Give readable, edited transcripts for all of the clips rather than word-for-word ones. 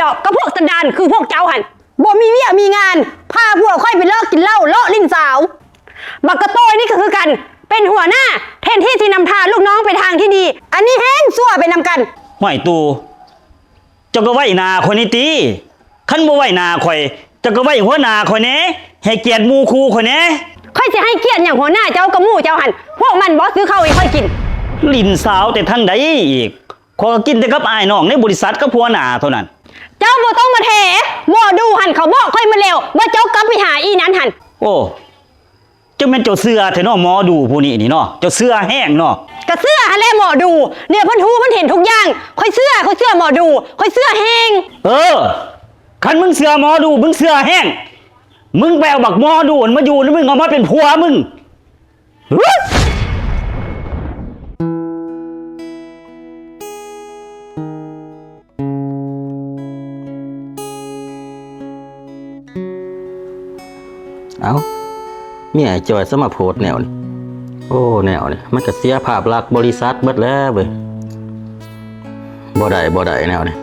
ดอกก็พวกสันดานคือพวกเจ้าหันบ่มีเวียมีงานพาพวกค่อยไปเลิกกินเหล้าเลาะลิ้นสาวบักกระโตยนี่ก็คือกันเป็นหัวหน้าแทนที่นำทางลูกน้องไปทางที่ดีอันนี้แห้งซั่วไปนำกันห้อยตูเจ้าก็ไว้หน้าคนนี้ตีคันบ่ไว้หน้าข่อยเจ้าก็ไว้หัวหน้าข่อยแหน่ให้เกียรติหมู่ครูข่อยแหน่ค่อยจะให้เกียรติอย่างหัวหน้าเจ้ากับหมู่เจ้าหันพวกมันบ่ซื้อข้าวให้ค่อยกินลิ้นสาวแต่ทางใดอีกขอกินแต่กับอ้ายน้องในบริษัทกับหัวหน้าเท่านั้นเจ้าบ่ต้องมาแถหมอดูหันเขาบอกค่อยมาแล้วว่าเจ้ากลับไปหาอีนั้นหันโอ้เจ้าแม่นเจ้าเสื้อแท้เนาะหมอดูผู้นี้นี่เนาะเจ้าเสื้อแห้งเนาะก็เสื้อหันแลหมอดูเนี่ยเพิ่นฮู้เพิ่นเห็นทุกอย่างค่อยเสื้อหมอดูค่อยเสื้อแห้งคันมึงเสื้อหมอดูมึงเสื้อแห้งมึงไปเอาบักหมอดูมาอยู่แล้วมึงเอามาเป็นผัวมึงเอาเมียจอยสมาโพสแนวนี่โอ้แนวนี่มันก็เสียภาพลักษณ์บริษัทเบิดแล้วเว้ยบ่ได้แนวนี่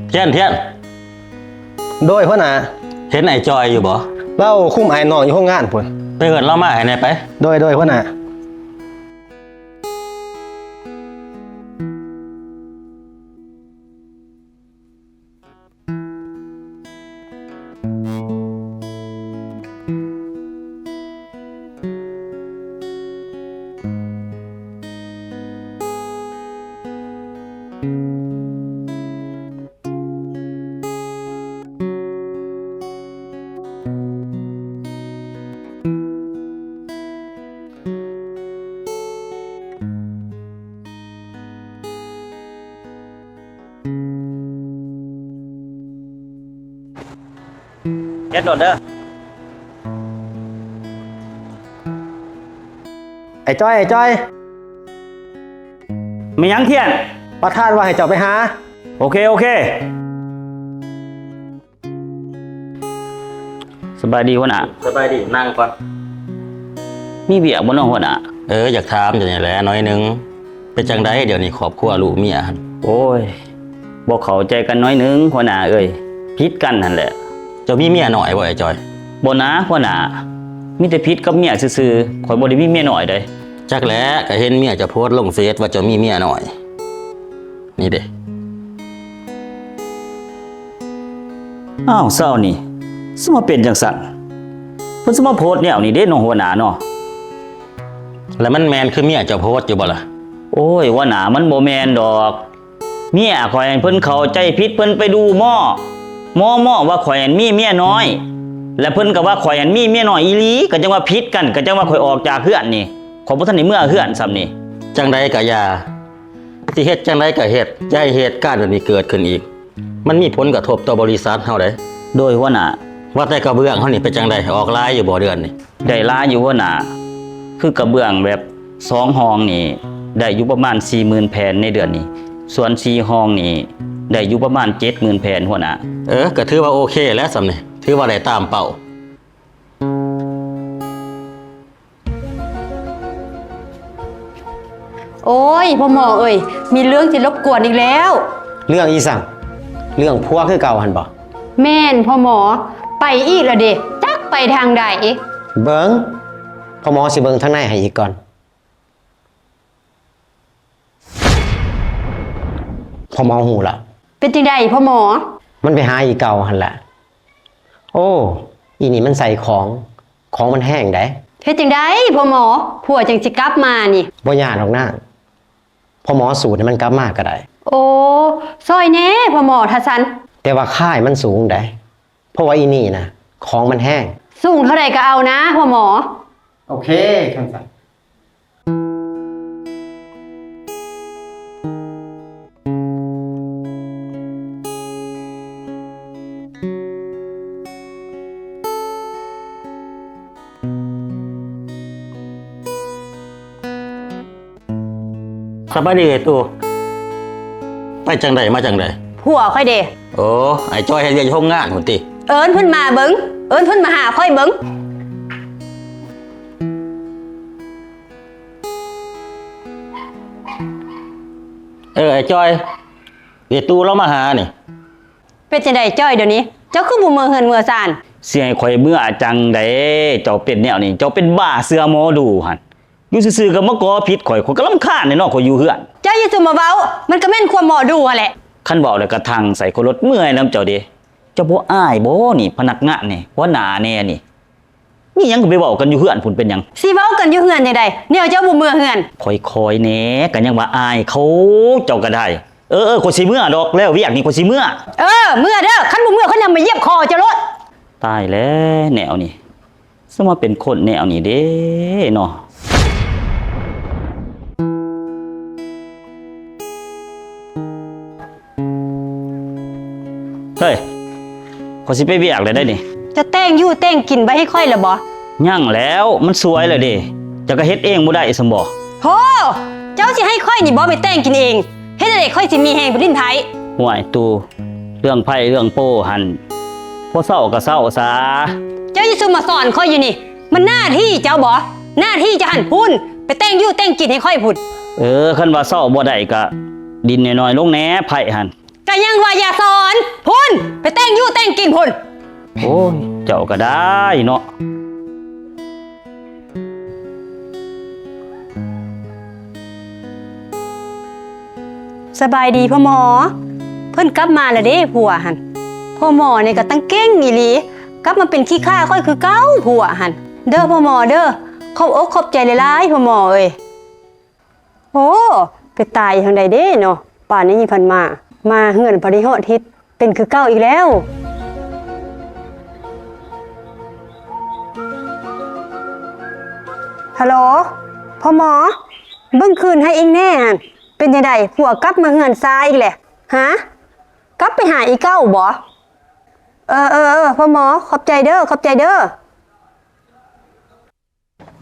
เทียนโดยพ่อหนาเห็นไอ้จอยอยู่บ่เราคุ้มไอ้น้องอยู่ห้องงานพุ่นไปเอิ้นเรามาให้แน่ไปโดยพ่อหนาเฮ็ดโดดเด้อไอ้จ้อยมีหยังเทียนประธานว่าให้เจ้าไปหาโอเคสบายดีหัวหน้าสบายดีนั่งก่อนมีเบียร์บ่น้องหัวหน้าอยากถามจังได๋แหละน้อยนึงเป็นจังได๋เดี๋ยวนี้ครอบครัวลูกเมียหั่นโอ้ยบ่เข้าใจกันน้อยนึงหัวหน้าเอ้ยผิดกันนั่นแหละเจ้ามีเมียน้อยบ่ไอ้จอยบ่นะหัวหน้ามีแต่ผิดกับเมียซื่อๆข่อยบ่ได้มีเมียน้อยเด้จักแหละก็เห็นเมียจะโพสต์ลงเฟซว่าเจ้ามีเมียน้อยนี่เด้อ้าวเศร้านี่สมาเป็นจังซั่นเพิ่นสมาโพสต์แนวนี้เด้น้องหัวหน้าเนาะแล้วมันแม่นคือเมียเจ้าโพสต์อยู่บ่ล่ะโอ้ยหัวหน้ามันบ่แม่นดอกเมียข่อยเพิ่นเข้าใจผิดเพิ่นไปดูหมอว่าข่อยมีเมียน้อยและเพิ่นก็ว่าข่อยมีเมียน้อยอีหลีก็จังว่าผิดกันก็จังว่าข่อยออกจากเฮือนนี่ขอบ่ทันได้เมื่อเฮือนซ้ำนี่จังใดก็อย่าสิเฮ็ดจังใดก็เฮ็ดอย่าให้เหตุการณ์แบบนี้เกิดขึ้นอีกมันมีผลกระทบต่อบริษัทเฮาเด้โดยหัวหน้าว่าแต่กระเบื้องเฮานี่เป็นจังใดออกลายอยู่บ่เดือนนี่ได้ลายอยู่หัวหน้าคือกระเบื้องแบบ2ห้องนี่ได้อยู่ประมาณ 40,000 แผ่นในเดือนนี้ส่วน4ห้องนี่ได้อยู่ประมาณ 70,000 แผ่นหัวหน้าก็ถือว่าโอเคแล้วสำนี่ถือว่าได้ตามเป้าโอ้ยพ่อหมอเอ้ยมีเรื่องที่รบกวนอีกแล้วเรื่องอีสั่งเรื่องพัวคือเก่าหันบ่แม่นพ่อหมอไปอีกแล้วเด้จักไปทางใดเบิ่งพ่อหมอสิเบิ่งทางในให้อีกก่อนพ่อหมอหูล่ะเป็นจังได๋พ่อหมอมันไปหาอีเก่าหั่นแหละโอ้อีนี่มันใส่ของมันแห้งได้เฮ็ดจังได๋พ่อหมอผัวจังสิกลับมานี่บ่ยากหรอกนะพ่อหมอสูตรให้มันกลับมาก็ได้โอ้ซอยแน่พ่อหมอถ้าซั่นแต่ว่าค่ายมันสูงได้เพราะว่าอีนี่นะของมันแห้งสูงเท่าใดก็เอานะพ่อหมอโอเคคั่นซั่นสบายดีไอ้ตู่ไปจังใดมาจังใดผัวค่อยเด้โอ้ไอ้จ้อยเฮ็ดเวียกอยู่โรงงานพุ่นติเอิ้นเพิ่นมาเบิ่งเอิ้นเพิ่นมาหาค่อยเบิ่งไอ้จ้อยไอ้ตู่เรามาหานี่ เป็นจังไดจ้อยเดี๋ยวนี้ เจ้าคือบ่เมือเฮือนเมือซาน สิให้ข่อยเมื่อจังไดเจ้าเป็นแนวนี้เจ้าเป็นบ้าเสือหมอดูหั่นอยู่ซื่อๆก็มาก่อผิดข่อยก็รำคาญเนาะข่อยอยู่เฮือน เจ้าอย่าซุ่มมาเว้ามันก็แม่นความหมอดูหั่นแหละ คันเว้าแล้วก็ทางใส่คนรถเมื่อยนํเจ้าเด้เจ้าบ่อายบ่นี่พนักงานนี่หัวหน้าแน่นี่มีหยังก็ไปเว้ากันอยู่เฮือนพุ่นเป็นหยัง สิเว้ากันอยู่เฮือนจังไดเนี่ยเจ้าบ่เมือเฮือน ค่อยๆแหน่ก็ยังว่าอายเขาเจ้าก็ได้ข่อยสิเมื่อดอกแล้วเวียกนี่ข่อยสิเมื่อ เมื่อเด้อคันบ่เมื่อเขานำมาเหยียบคอเจ้าโลด ตายแล้วแนวนี้สมมาเป็นคนแนวนี้เด้เนาะเฮ้ยขอยสิไปเวียกเลยได้นี่ จะแต่งอยู่แต่งกินไปให้ค่อยละบ่ ยั่งแล้วมันสวยเลยเด้เจะก็เฮ็ดเองบ่ได้สมบ่ โหเจ้าสิให้ค่อยนี่บ่ไปแต่งกินเองเฮ็ดจังได๋ค่อยสิมีแฮงไปลิ้นไผ ห่วยตูเรื่องไพ่เรื่องโป้หันพอเศร้าก็เศร้าซะ เจ้าสิซุ่มมาสอนค่อยอยู่นี่ มันหน้าที่เจ้าบ่หน้าที่จะหันพุ่นไปแต่งอยู่แต่งกินให้ค่อยพุ่น คันว่าเศร้าบ่ได้ก็ดินน้อยๆลงแหน่ไพ่หัน ก็ยังว่าอย่าสอนพุ่นไปแต่งอยู่แต่งกินพุ่น โอ้ยเจ้าก็ได้เนาะ สบายดีพ่อหมอ เพิ่นกลับมาแล้วเด้ผัวหันพ่อหมอนี่ก็ตั้งเก่งอีหลีกลับมาเป็นขี้ข้าค่อยคือเก่าผัวหันเด้อพ่อหมอเด้อขอบอกขอบใจหลายๆพ่อหมอเอ้ยโอ้ไปตายทางใดเด้เนาะป่านนี้ยังพันมาเฮือนพอดีฮอดทิศเป็นคือเก่าอีกแล้วฮัลโหลพ่อหมอเบิ่งคืนให้เองแน่หั่นเป็นจังไดผัวกลับมาเฮือนซ้ายอีกแหละฮะกลับไปหาอีเก้าบ่พ่อหมอขอบใจเด้อขอบใจเด้อ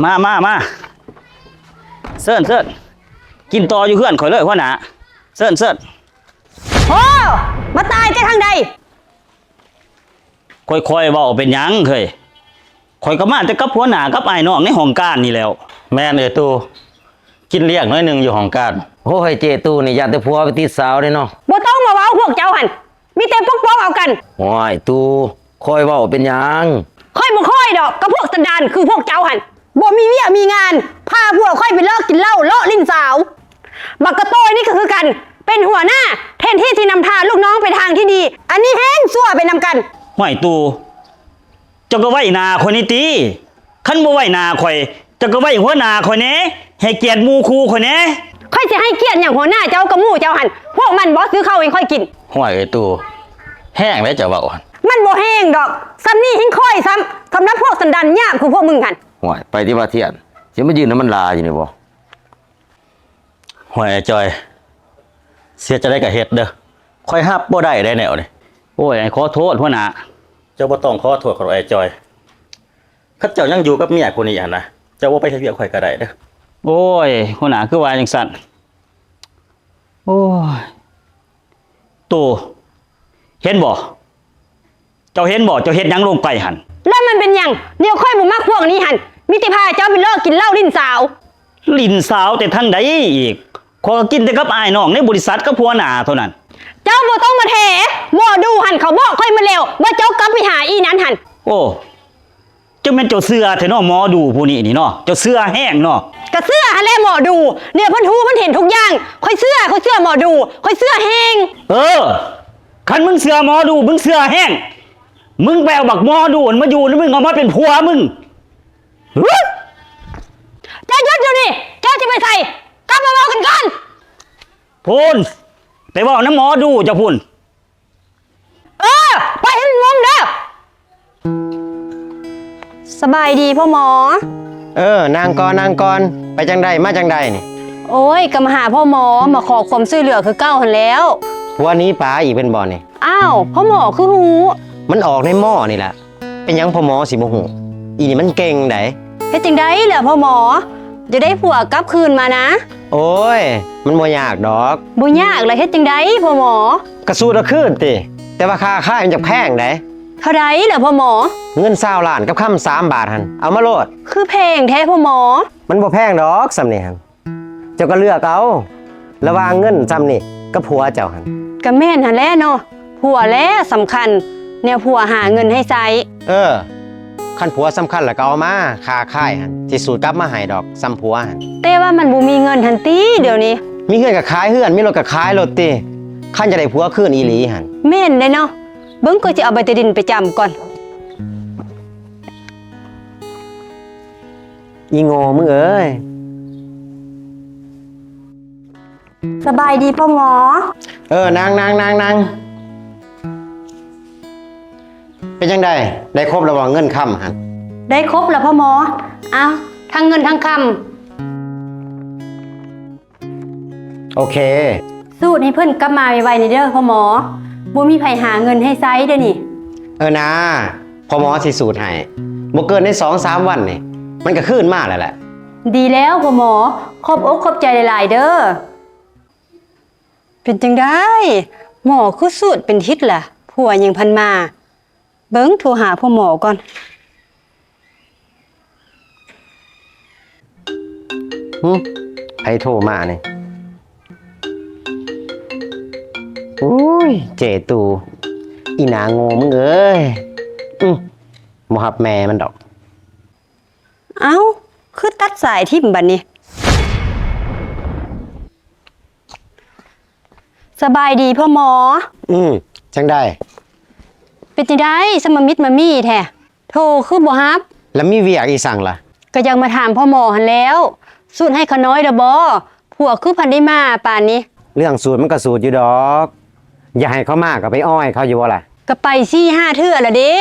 มาเซิร์นกินต่ออยู่เพื่อนข่อยเลยหัวหน้าเซิร์น โอ้มาตายแต่ทางใด ค่อยๆเว้าเป็นหยังเคยข่อยก็มาแต่กับหัวหน้ากับอ้ายน้องในห้องการนี่แล้ว แม่นเอ้ยตูกินเรียกน้อยหนึงอยู่ห้องการโอ้ยเจตูนี่อยากแต่ผัวไปติดสาวเด้เนาะ บ่ต้องมาเว้าพวกเจ้าหันมีแต่ปกป้องเอากัน โอ้ยตูคอยเว้าเป็นหยัง ค่อยบ่ค่อยดอกกับพวกสันดานคือพวกเจ้าหันบ่มีเวียมีงานพาพวกค่อยไปเลิกกินเหล้าเลาะลิ้นสาวบักกะโต้ยนี่ก็คือกัน เป็นหัวหน้าแทนที่นำทางลูกน้องไปทางที่ดี อันนี้แห้งซั่วไปนำกัน ห้วยตูเจ้าก็ไว้หน้าข่อยนี่ติคันบ่ไว้หน้าข่อยเจ้าก็ไว้หัวหน้าข่อยแหน่ให้เกียรติหมู่ครูข่อยแหน่ ค่อยจะให้เกียรติอย่างหัวหน้าเจ้ากับหมู่เจ้าหันพวกมันบ่ซื้อข้าวให้ค่อยกิน ห่วยเอ้ยตูแห้งแล้วจะเว้าหั่น มันบ่แห้งดอกซ้ำนี่หิ้งค่อยซ้ำสำหรับพวกสันดานหยาบคือพวกมึงหัน ห่วยไปที่ว่าเทียนสิมายืนน้ำมันลาอยู่นี่บ่ห่วยไอ้จอย เสียจะได้กับเฮ็ดเด้อค่อยฮับบ่ได้ได้แนวนี่ โอ้ยขอโทษหัวหน้า เจ้าบ่ต้องขอโทษของไอ้จอยคันเจ้ายังอยู่กับเมียคนนี้หั่นนะเจ้าบ่ไปเฮ็ดเวียกข่อยก็ได้เด้อ โอ้ยหัวหน้าคือว่าจังซั่นโอ้ยตูเห็นบ่เจ้าเห็นบ่เจ้าเฮ็ดหยังลงไปหั่น แล้วมันเป็นหยังเดี๋ยวค่อยบ่มักพวกนี้หันมิติพาเจ้าไปเลิกกินเหล้าลิ้นสาว ลิ้นสาวแต่ทางใดอีกขอยก็กินแต่กับอ้ายน้องในบริษัทกับหัวหน้าเท่านั้น เจ้าบ่ต้องมาแถหมอดูหันเขาบอกค่อยมาเร็วว่าเจ้ากลับไปหาอีนั้นหัน โอ้เจ้าแม่นเจ้าเสือแท้เนาะหมอดูผู้นี้นี่เนาะเจ้าเสือแห้งเนาะ กระเสื้อหันแลหมอดูเนี่ยเพิ่นฮู้เพิ่นเห็นทุกอย่างค่อยเสื้อหมอดูค่อยเสื้อแห้ง คันมึงเสือหมอดูมึงเสือแห้งมึงไปเอาบักหมอดูมาอยู่แล้วมึงเอามาเป็นผัวมึงเฮ้ย เจ้าหยุดเดี๋ยวนี้เจ้าจะไปใส่กลับมาบอกกันก่อน พูนไปเว่าน้ำหมอดูเจ้าพูน ไปให้มันงมเด้อสบายดีพ่อหมอ นางกรไปจังใดมาจังใดนี่ โอ้ยก็มาหาพ่อหมอมาขอความช่วยเหลือคือเก้าหันแล้ว ผัวนี้ป๋าอีกเป็นบ่นี่ อ้าวพ่อหมอคือฮู้ มันออกในหม้อนี่แหละเป็นหยังพ่อหมอสิบ่ฮู้อีนี่มันเก่งได เฮ็ดจังได๋ล่ะพ่อหมอจะได้ผัวกลับคืนมานะ โอ้ยมันบ่ยากดอก บ่ยากเลยเฮ็ดจังได๋พ่อหมอก ระสู้ตะคืนติแต่ว่าค่ามันจะแพงได เท่าใดล่ะพ่อหมอ เงิน20ล้านกับคำ3 บาทหั่นเอามาโลด คือแพงแท้พ่อหมอ มันบ่แพงดอกสำนี่หั่นเจ้าก็เลือกเอาระหว่างเงินซ้ำนี่กับผัวเจ้าหั่น ก็แม่นหั่นแหละเนาะ ผัวแล้วสำคัญ แนวผัวหาเงินให้ใช้ คันผัวสำคัญแล้วก็เอามาค่าค่ายหันสิสูตรกลับมาให้ดอกซ้ำผัวหัน แต่ว่ามันบ่มีเงินทันทีเดี๋ยวนี้ มีเฮือนก็ขายเฮือนมีรถก็ขายรถติคันจะได้ผัวคืนอีหลีหัน แม่นได้เนาะเบิ่งก็จะเอาใบตะดินไปจำก่อน อีโง่มึงเอ้ย สบายดีพ่อหมอ นางเป็นจังไดได้ครบระหว่างเงินค่ำหัน ได้ครบแล้วพ่อหมอเอาทั้งเงินทั้งค โอเค ำสู้ให้เพิ่นกลับมาไวๆนี่เด้อพ่อหมอบ่มีไผหาเงินให้ใช้เด้อนี่ นะพอหมอสิสูตรให้บ่เกินใน2-3 วันนี่มันก็คืนมาแล้วแหละ ดีแล้วพ่อหมอขอบอกขอบใจหลายๆเด้อเป็นจังได้หมอคือสูตรเป็นทิศล่ะผัวยังพันมาเบิ่งโทรหาพ่อหมอก่อน ไผโทรมานี่อุ้ยเจตูอีหนาโง่มึงเอ้ยบ่ฮับแม่มันดอก เอ้าคือตัดสายทิ่มบัดนี้สบายดีพ่อหมอ จังได้ เป็นจังได้สมมิตรมามี่แท้โทรคือบ่ฮับ แล้วมีเวียกอีสั่งล่ะ ก็ยังมาถามพ่อหมอหันแล้วสูตรให้เขาน้อยเด้อบ่ผัวคือพันได้มาป่านนี้ เรื่องสูตรมันก็สูตรอยู่ดอก อย่าให้เขามากกับไปอ้อยเขาอยู่ว่าล่ะ ก็ไป4-5เทื่อละเด้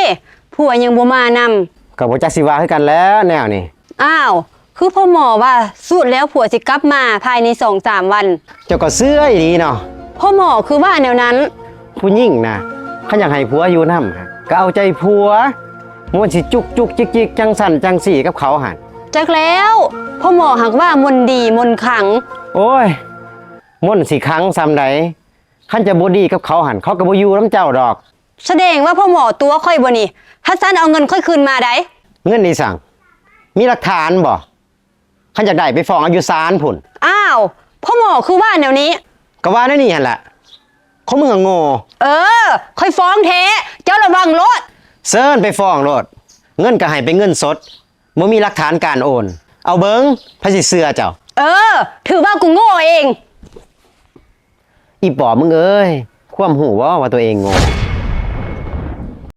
ผัวยังบ่มานำ ก็บ่จักสิว่าคือกันแล้วแนวนี่ อ้าวคือพ่อหมอว่าสูตรแล้วผัวสิกลับมาภายใน 2-3 วัน เจ้าก็เสื้ออีหลีเนาะ พ่อหมอคือว่าแนวนั้น ผู้หญิงนะเขาอยากให้ผัวอยู่นำก็เอาใจผัวมันสิจุกจุกจิกจิกจังสั่นจังสี่กับเขาหัน จักแล้วพ่อหมอหักว่ามนต์ดีมนต์ขลัง โอ้ยม่วนสิครั้งซ้ำใดคันจะบ่ดีกับเขาหันเขาก็บ่อยู่น้ำเจ้าดอก แสดงว่าพ่อหมอตัวค่อยบ่นี่ถ้าซันเอาเงินค่อยคืนมาได้ เงินนี่สั่งมีหลักฐานบ่คันอยากได้ไปฟ้องเอาอยู่ศาลพุ่น อ้าวพ่อหมอคือว่าแนวนี้ ก็ว่าแนวนี้หั่นล่ะเขามึงอะโง่ ค่อยฟ้องแท้เจ้าระวังรถ เซิ้นไปฟ้องโลดเงินก็ให้เป็นเงินสดบ่มีหลักฐานการโอน เอาเบิ่งไผสิเชื่อเจ้า ถือว่ากูโง่เอง อีปอบมึงเอ้ยความหูว่าตัวเองโง่